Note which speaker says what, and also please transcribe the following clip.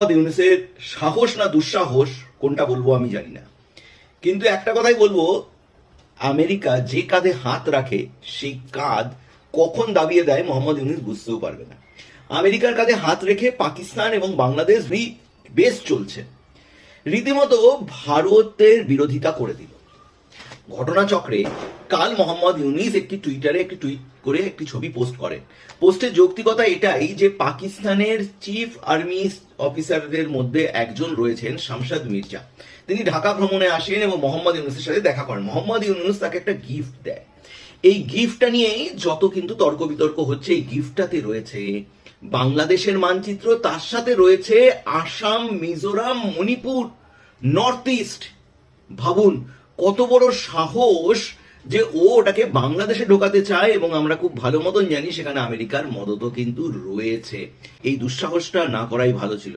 Speaker 1: ইউনূসের সাহস না দুঃসাহস কোনটা বলবো আমি জানি না, কিন্তু একটা কথাই বলবো, আমেরিকা যে কাঁধে হাত রাখে সেই কাঁধ কখন দাবিয়ে দেয় মোহাম্মদ ইউনূস বুঝতেও পারবে না। আমেরিকার কাঁধে হাত রেখে পাকিস্তান এবং বাংলাদেশ বেশ চলছে, রীতিমতো ভারতের বিরোধিতা করে দিল। ঘটনাচক্রে কাল মোহাম্মদ ইউনূস একটি টুইটারে একটি টুইট করে একটি ছবি পোস্ট করেন। পোস্টের যৌক্তিকতা এটাই যে পাকিস্তানের চিফ আর্মি অফিসারদের মধ্যে একজন রয়েছেন শামশাদ মির্জা। তিনি ঢাকা ভ্রমণে আসেন এবং মোহাম্মদ ইউনূসের সাথে দেখা করেন। মোহাম্মদ ইউনূস তাকে একটা গিফট দেয়। এই গিফটটা নিয়েই যত কিন্তু তর্ক বিতর্ক হচ্ছে। এই গিফটটাতে রয়েছে বাংলাদেশের মানচিত্র, তার সাথে রয়েছে আসাম, মিজোরাম, মণিপুর, নর্থ ইস্ট। ভাবুন কত বড় সাহস যে ও ওটাকে বাংলাদেশে ঢোকাতে চায়, এবং আমরা খুব ভালো মতন জানি সেখানে আমেরিকার মদতও কিন্তু রয়েছে। এই দুঃসাহসটা না করাই ভালো ছিল।